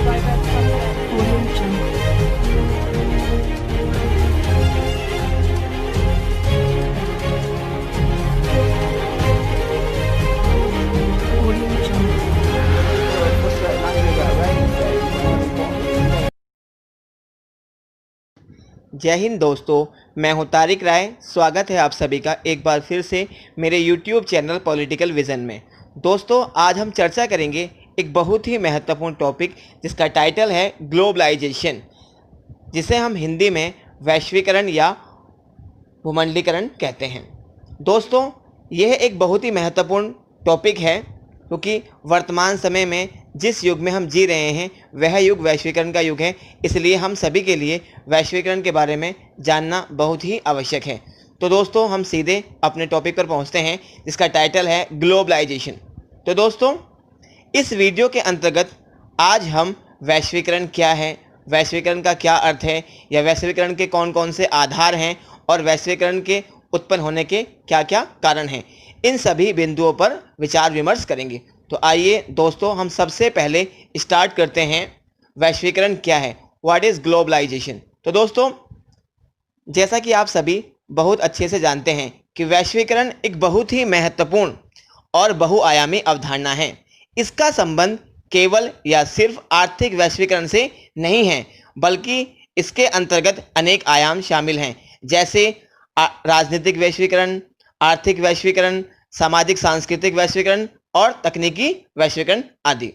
Audio Jungle. Audio Jungle. जय हिंद दोस्तों, मैं हूं तारिक राय। स्वागत है आप सभी का एक बार फिर से मेरे YouTube चैनल पॉलिटिकल विज़न में। दोस्तों, आज हम चर्चा करेंगे एक बहुत ही महत्वपूर्ण टॉपिक जिसका टाइटल है ग्लोबलाइजेशन, जिसे हम हिंदी में वैश्वीकरण या भूमंडलीकरण कहते हैं। दोस्तों, यह एक बहुत ही महत्वपूर्ण टॉपिक है क्योंकि वर्तमान समय में जिस युग में हम जी रहे हैं वह युग वैश्वीकरण का युग है। इसलिए हम सभी के लिए वैश्वीकरण के बारे में जानना बहुत ही आवश्यक है। तो दोस्तों, हम सीधे अपने टॉपिक पर पहुंचते हैं जिसका टाइटल है ग्लोबलाइजेशन। तो दोस्तों, इस वीडियो के अंतर्गत आज हम वैश्वीकरण क्या है, वैश्वीकरण का क्या अर्थ है, या वैश्वीकरण के कौन कौन से आधार हैं और वैश्वीकरण के उत्पन्न होने के क्या क्या कारण हैं, इन सभी बिंदुओं पर विचार विमर्श करेंगे। तो आइए दोस्तों, हम सबसे पहले स्टार्ट करते हैं वैश्वीकरण क्या है, व्हाट इज़ ग्लोबलाइजेशन। तो दोस्तों, जैसा कि आप सभी बहुत अच्छे से जानते हैं कि वैश्वीकरण एक बहुत ही महत्वपूर्ण और बहुआयामी अवधारणा है। इसका संबंध केवल या सिर्फ आर्थिक वैश्वीकरण से नहीं है, बल्कि इसके अंतर्गत अनेक आयाम शामिल हैं, जैसे राजनीतिक वैश्वीकरण, आर्थिक वैश्वीकरण, सामाजिक सांस्कृतिक वैश्वीकरण और तकनीकी वैश्वीकरण आदि।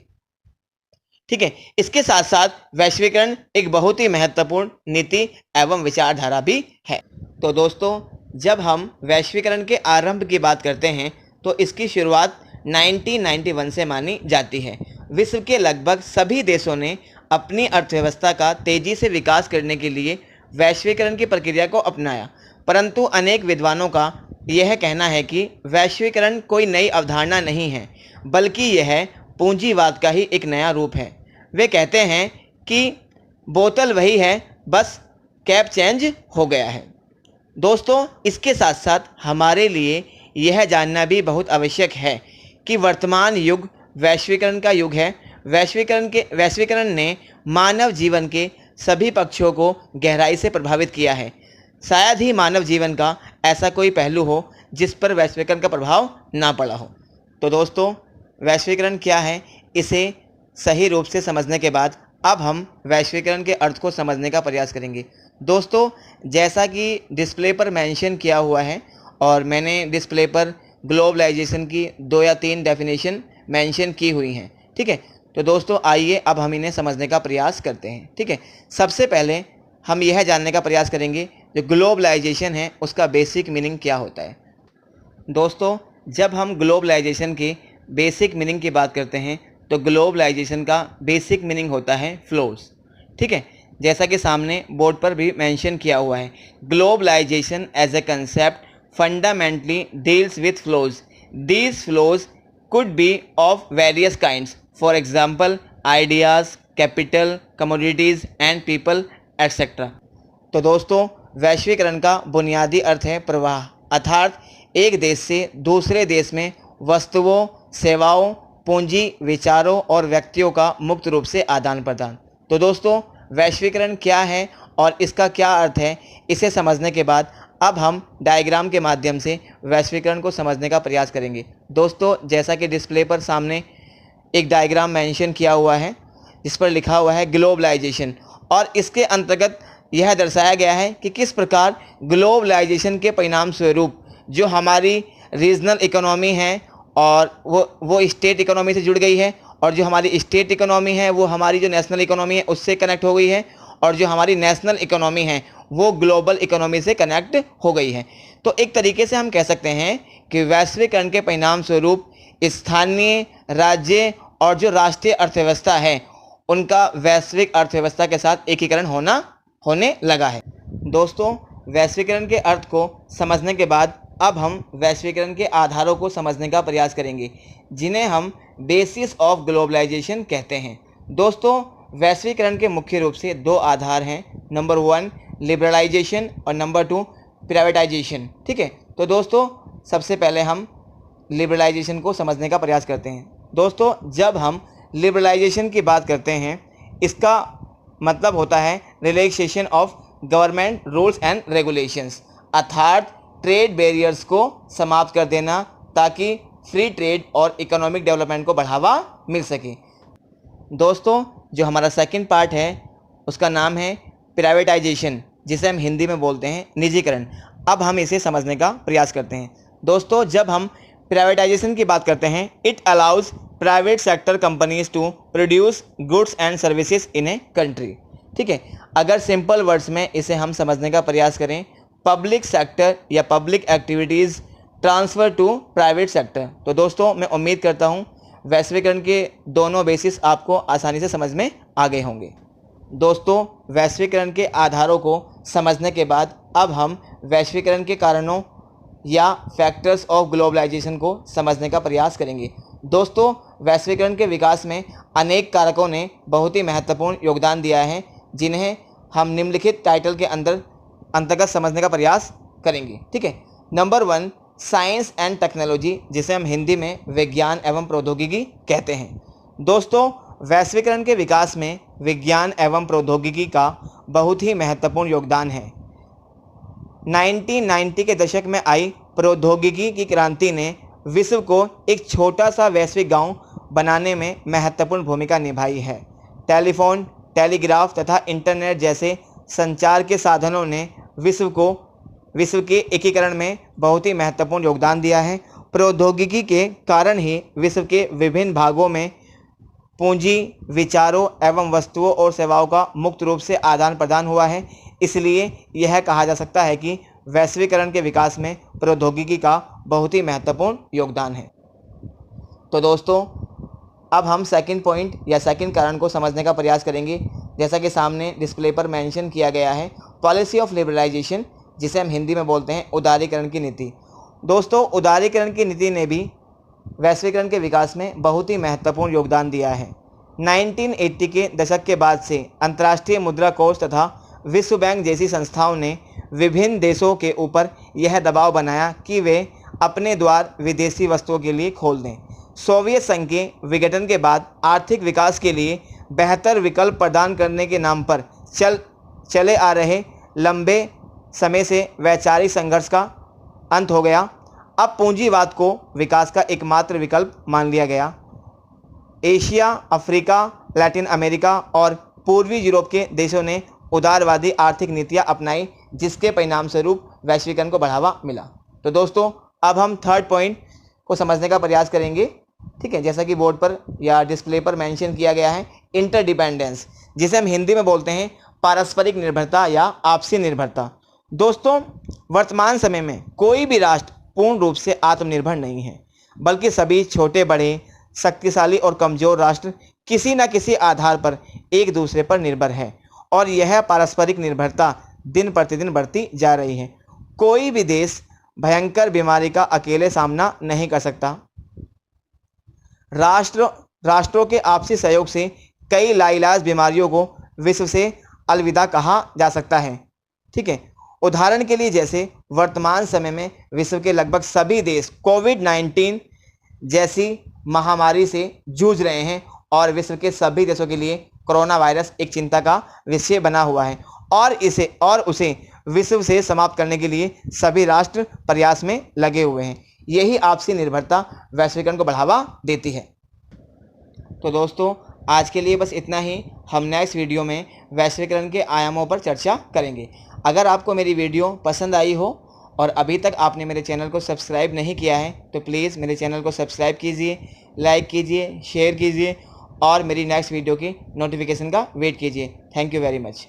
ठीक है, इसके साथ साथ वैश्वीकरण एक बहुत ही महत्वपूर्ण नीति एवं विचारधारा भी है। तो दोस्तों, जब हम वैश्वीकरण के आरंभ की बात करते हैं तो इसकी शुरुआत 1991 से मानी जाती है। विश्व के लगभग सभी देशों ने अपनी अर्थव्यवस्था का तेजी से विकास करने के लिए वैश्वीकरण की प्रक्रिया को अपनाया, परंतु अनेक विद्वानों का यह कहना है कि वैश्वीकरण कोई नई अवधारणा नहीं है, बल्कि यह पूंजीवाद का ही एक नया रूप है। वे कहते हैं कि बोतल वही है, बस कैप चेंज हो गया है। दोस्तों, इसके साथ साथ हमारे लिए यह जानना भी बहुत आवश्यक है कि वर्तमान युग वैश्वीकरण का युग है। वैश्वीकरण ने मानव जीवन के सभी पक्षों को गहराई से प्रभावित किया है। शायद ही मानव जीवन का ऐसा कोई पहलू हो जिस पर वैश्वीकरण का प्रभाव ना पड़ा हो। तो दोस्तों, वैश्वीकरण क्या है, इसे सही रूप से समझने के बाद अब हम वैश्वीकरण के अर्थ को समझने का प्रयास करेंगे। दोस्तों, जैसा कि डिस्प्ले पर मेंशन किया हुआ है और मैंने डिस्प्ले पर ग्लोबलाइजेशन की 2 या 3 डेफिनेशन मेंशन की हुई हैं। ठीक है, तो दोस्तों आइए अब हम इन्हें समझने का प्रयास करते हैं। ठीक है, सबसे पहले हम यह जानने का प्रयास करेंगे जो ग्लोबलाइजेशन है उसका बेसिक मीनिंग क्या होता है। दोस्तों, जब हम ग्लोबलाइजेशन की बेसिक मीनिंग की बात करते हैं तो ग्लोबलाइजेशन का बेसिक मीनिंग होता है फ्लोज। ठीक है, जैसा कि सामने बोर्ड पर भी मेंशन किया हुआ है, globalisation as a concept fundamentally deals with flows. These flows could be of various kinds, for example ideas, capital, commodities and people etcetera. तो दोस्तों, वैश्वीकरण का बुनियादी अर्थ है प्रवाह, अर्थात एक देश से दूसरे देश में वस्तुओं, सेवाओं, पूंजी, विचारों और व्यक्तियों का मुक्त रूप से आदान प्रदान। तो दोस्तों, वैश्वीकरण क्या है और इसका क्या अर्थ है, इसे समझने के बाद अब हम डायग्राम के माध्यम से वैश्वीकरण को समझने का प्रयास करेंगे। दोस्तों, जैसा कि डिस्प्ले पर सामने एक डायग्राम मेंशन किया हुआ है जिस पर लिखा हुआ है ग्लोबलाइजेशन, और इसके अंतर्गत यह दर्शाया गया है कि किस प्रकार ग्लोबलाइजेशन के परिणाम स्वरूप जो हमारी रीजनल इकोनॉमी है और वो स्टेट इकोनॉमी से जुड़ गई है, और जो हमारी स्टेट इकोनॉमी है वो हमारी जो नेशनल इकोनॉमी है उससे कनेक्ट हो गई है, और जो हमारी नेशनल इकोनॉमी है वो ग्लोबल इकोनॉमी से कनेक्ट हो गई है। तो एक तरीके से हम कह सकते हैं कि वैश्वीकरण के परिणाम स्वरूप स्थानीय, राज्य और जो राष्ट्रीय अर्थव्यवस्था है उनका वैश्विक अर्थव्यवस्था के साथ एकीकरण होने लगा है। दोस्तों, वैश्वीकरण के अर्थ को समझने के बाद अब हम वैश्वीकरण के आधारों को समझने का प्रयास करेंगे, जिन्हें हम बेसिस ऑफ ग्लोबलाइजेशन कहते हैं। दोस्तों, वैश्वीकरण के मुख्य रूप से 2 आधार हैं, नंबर 1 लिबरलाइजेशन और नंबर 2 प्राइवेटाइजेशन। ठीक है, तो दोस्तों सबसे पहले हम लिबरलाइजेशन को समझने का प्रयास करते हैं। दोस्तों, जब हम लिबरलाइजेशन की बात करते हैं, इसका मतलब होता है relaxation of government rules and regulations, अर्थात ट्रेड बैरियर्स को समाप्त कर देना ताकि फ्री ट्रेड और इकोनॉमिक डेवलपमेंट को बढ़ावा मिल सके। दोस्तों, जो हमारा सेकंड पार्ट है उसका नाम है प्राइवेटाइजेशन, जिसे हम हिंदी में बोलते हैं निजीकरण। अब हम इसे समझने का प्रयास करते हैं। दोस्तों, जब हम प्राइवेटाइजेशन की बात करते हैं, it allows private sector companies to produce goods and services in a country. ठीक है, अगर सिंपल वर्ड्स में इसे हम समझने का प्रयास करें, पब्लिक सेक्टर या public activities transfer to private sector. तो दोस्तों, मैं उम्मीद करता हूँ वैश्वीकरण के दोनों बेसिस आपको आसानी से समझ में आ गए होंगे। दोस्तों, वैश्वीकरण के आधारों को समझने के बाद अब हम वैश्वीकरण के कारणों या फैक्टर्स ऑफ ग्लोबलाइजेशन को समझने का प्रयास करेंगे। दोस्तों, वैश्वीकरण के विकास में अनेक कारकों ने बहुत ही महत्वपूर्ण योगदान दिया है, जिन्हें हम निम्नलिखित टाइटल के अंतर्गत समझने का प्रयास करेंगे। ठीक है, नंबर 1, साइंस एंड टेक्नोलॉजी, जिसे हम हिंदी में विज्ञान एवं प्रौद्योगिकी कहते हैं। दोस्तों, वैश्वीकरण के विकास में विज्ञान एवं प्रौद्योगिकी का बहुत ही महत्वपूर्ण योगदान है। 1990 के दशक में आई प्रौद्योगिकी की क्रांति ने विश्व को एक छोटा सा वैश्विक गांव बनाने में महत्वपूर्ण भूमिका निभाई है। टेलीफोन, टेलीग्राफ तथा इंटरनेट जैसे संचार के साधनों ने विश्व के एकीकरण में बहुत ही महत्वपूर्ण योगदान दिया है। प्रौद्योगिकी के कारण ही विश्व के विभिन्न भागों में पूंजी, विचारों एवं वस्तुओं और सेवाओं का मुक्त रूप से आदान प्रदान हुआ है। इसलिए यह कहा जा सकता है कि वैश्वीकरण के विकास में प्रौद्योगिकी का बहुत ही महत्वपूर्ण योगदान है। तो दोस्तों, अब हम सेकंड पॉइंट या सेकंड कारण को समझने का प्रयास करेंगे। जैसा कि सामने डिस्प्ले पर मेंशन किया गया है, पॉलिसी ऑफ लिबरलाइजेशन, जिसे हम हिंदी में बोलते हैं उदारीकरण की नीति। दोस्तों, उदारीकरण की नीति ने भी वैश्वीकरण के विकास में बहुत ही महत्वपूर्ण योगदान दिया है। 1980 के दशक के बाद से अंतर्राष्ट्रीय मुद्रा कोष तथा विश्व बैंक जैसी संस्थाओं ने विभिन्न देशों के ऊपर यह दबाव बनाया कि वे अपने द्वार विदेशी वस्तुओं के लिए खोल दें। सोवियत संघ के विघटन के बाद आर्थिक विकास के लिए बेहतर विकल्प प्रदान करने के नाम पर चले आ रहे लंबे समय से वैचारिक संघर्ष का अंत हो गया। अब पूंजीवाद को विकास का एकमात्र विकल्प मान लिया गया। एशिया, अफ्रीका, लैटिन अमेरिका और पूर्वी यूरोप के देशों ने उदारवादी आर्थिक नीतियां अपनाई, जिसके परिणाम स्वरूप वैश्वीकरण को बढ़ावा मिला। तो दोस्तों, अब हम थर्ड पॉइंट को समझने का प्रयास करेंगे। ठीक है, जैसा कि बोर्ड पर या डिस्प्ले पर मेंशन किया गया है, इंटरडिपेंडेंस, जिसे हम हिंदी में बोलते हैं पारस्परिक निर्भरता या आपसी निर्भरता। दोस्तों, वर्तमान समय में कोई भी राष्ट्र पूर्ण रूप से आत्मनिर्भर नहीं है, बल्कि सभी छोटे बड़े, शक्तिशाली और कमजोर राष्ट्र किसी न किसी आधार पर एक दूसरे पर निर्भर है, और यह पारस्परिक निर्भरता दिन प्रतिदिन बढ़ती जा रही है। कोई भी देश भयंकर बीमारी का अकेले सामना नहीं कर सकता। राष्ट्रों के आपसी सहयोग से कई लाइलाज बीमारियों को विश्व से अलविदा कहा जा सकता है। ठीक है, उदाहरण के लिए जैसे वर्तमान समय में विश्व के लगभग सभी देश कोविड-19 जैसी महामारी से जूझ रहे हैं, और विश्व के सभी देशों के लिए कोरोना वायरस एक चिंता का विषय बना हुआ है, और उसे विश्व से समाप्त करने के लिए सभी राष्ट्र प्रयास में लगे हुए हैं। यही आपसी निर्भरता वैश्वीकरण को बढ़ावा देती है। तो दोस्तों, आज के लिए बस इतना ही। हम नेक्स्ट वीडियो में वैश्वीकरण के आयामों पर चर्चा करेंगे। अगर आपको मेरी वीडियो पसंद आई हो और अभी तक आपने मेरे चैनल को सब्सक्राइब नहीं किया है, तो प्लीज़ मेरे चैनल को सब्सक्राइब कीजिए, लाइक कीजिए, शेयर कीजिए और मेरी नेक्स्ट वीडियो की नोटिफिकेशन का वेट कीजिए। Thank you very much.